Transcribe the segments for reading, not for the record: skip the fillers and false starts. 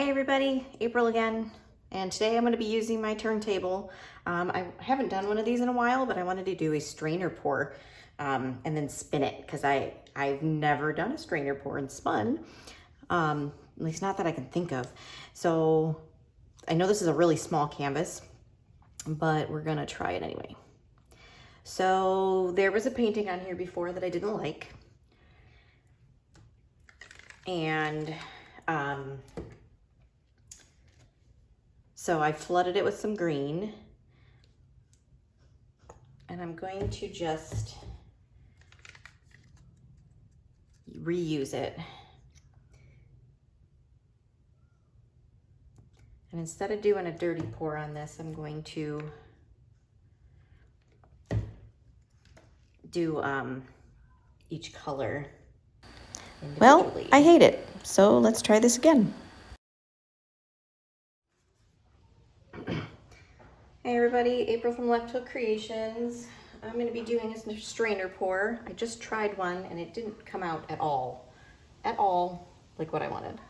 Hey everybody, April again, and today I'm going to be using my turntable. I haven't done one of these in a while, but I wanted to do a strainer pour and then spin it because I've never done a strainer pour and spun, at least not that I can think of. So I know this is a really small canvas, but we're going to try it anyway. So there was a painting on here before that I didn't like, and so I flooded it with some green, and I'm going to just reuse it. And instead of doing a dirty pour on this, I'm going to do each color individually. Well, I hate it, so let's try this again. Hey everybody, April from Left Hook Creations. I'm going to be doing a strainer pour. I just tried one and it didn't come out at all like what I wanted.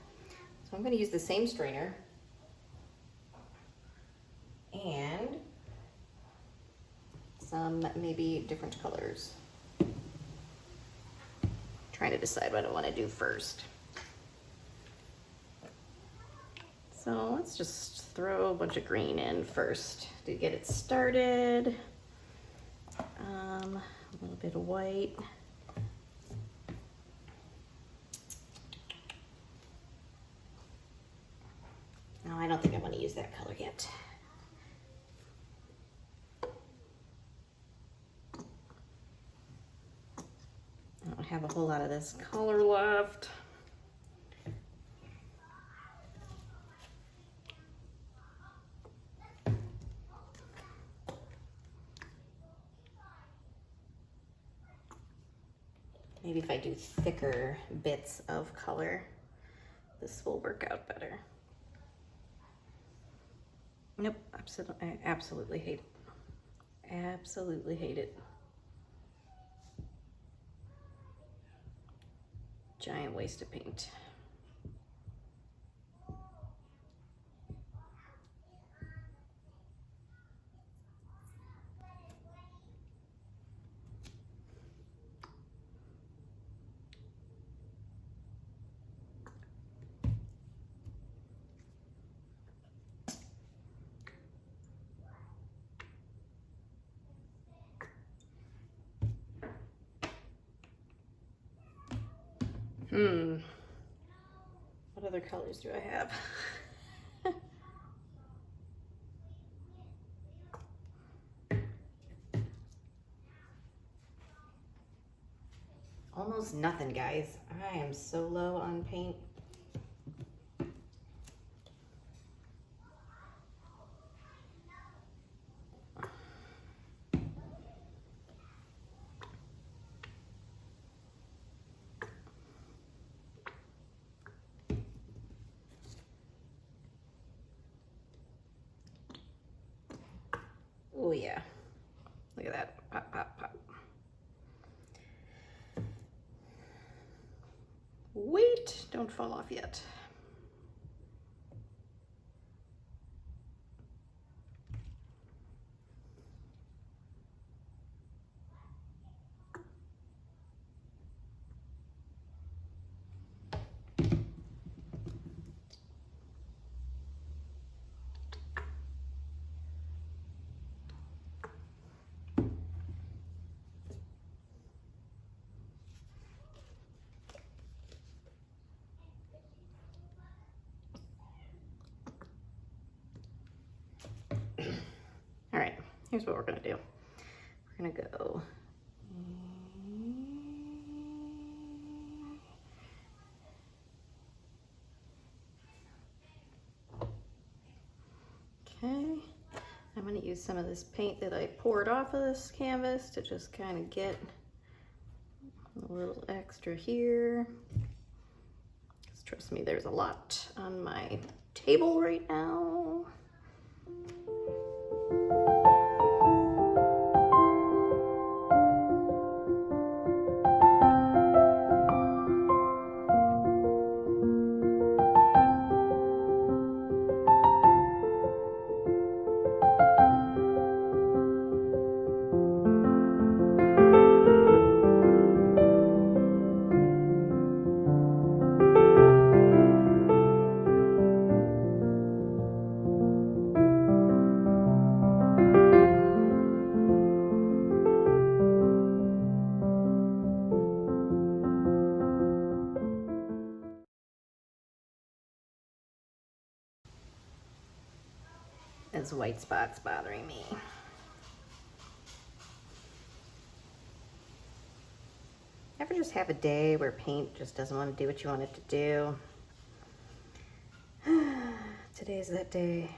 So I'm going to use the same strainer and some maybe different colors. Trying to decide what I want to do first. So let's just throw a bunch of green in first to get it started. A little bit of white. No, I don't think I want to use that color yet. I don't have a whole lot of this color left. Maybe if I do thicker bits of color, this will work out better. Nope, I absolutely hate it. Absolutely hate it. Giant waste of paint. What other colors do I have? Almost nothing, guys. I am so low on paint. Oh yeah, look at that, pop, pop, pop. Wait, don't fall off yet. All right, here's what we're gonna do. We're gonna go. Okay, I'm gonna use some of this paint that I poured off of this canvas to just kind of get a little extra here. Just trust me, there's a lot on my table right now. his white spots bothering me. Ever just have a day where paint just doesn't want to do what you want it to do? Today's that day.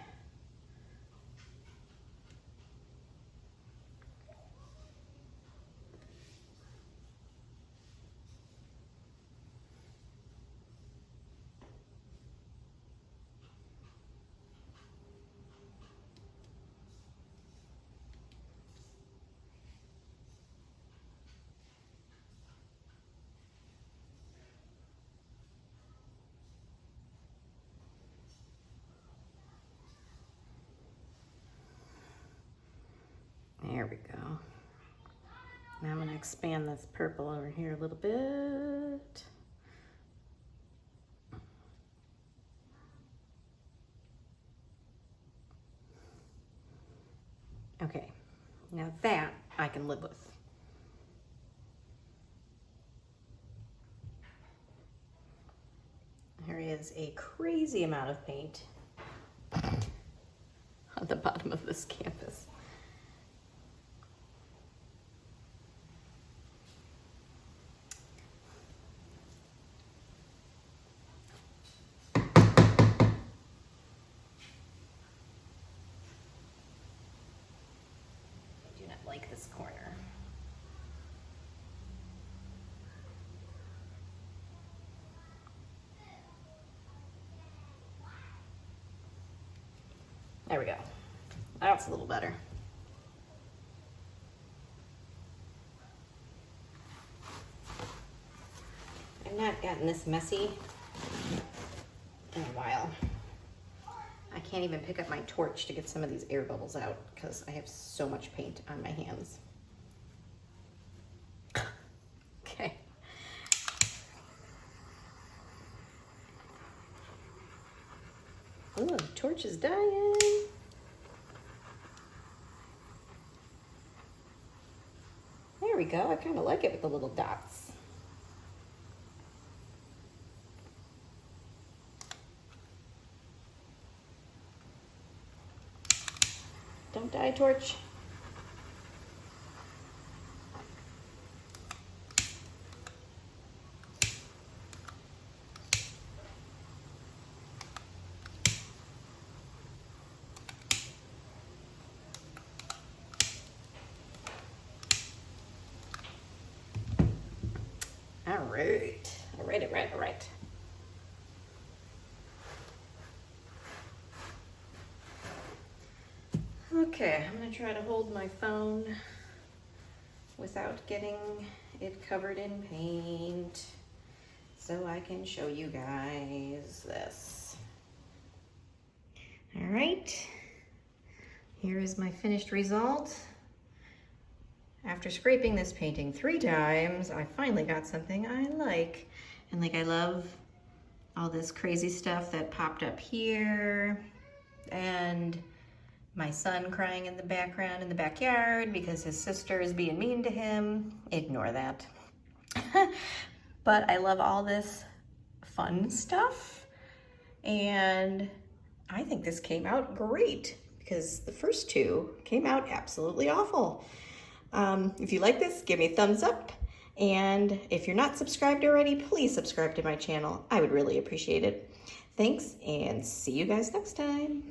There we go. Now I'm going to expand this purple over here a little bit. Okay, now that I can live with. There is a crazy amount of paint on the bottom of this canvas. Like this corner. There we go. That's a little better. I've not gotten this messy in a while. I can't even pick up my torch to get some of these air bubbles out because I have so much paint on my hands. Okay. Ooh, the torch is dying. There we go. I kind of like it with the little dots. Don't die, torch. All right. All right. Okay, I'm gonna try to hold my phone without getting it covered in paint so I can show you guys this. All right, here is my finished result. After scraping this painting 3 times, I finally got something I like. And like, I love all this crazy stuff that popped up here, and my son crying in the background in the backyard because his sister is being mean to him. Ignore that. But I love all this fun stuff, and I think this came out great because the first 2 came out absolutely awful. If you like this, give me a thumbs up, and if you're not subscribed already, please subscribe to my channel. I would really appreciate it. Thanks, and see you guys next time.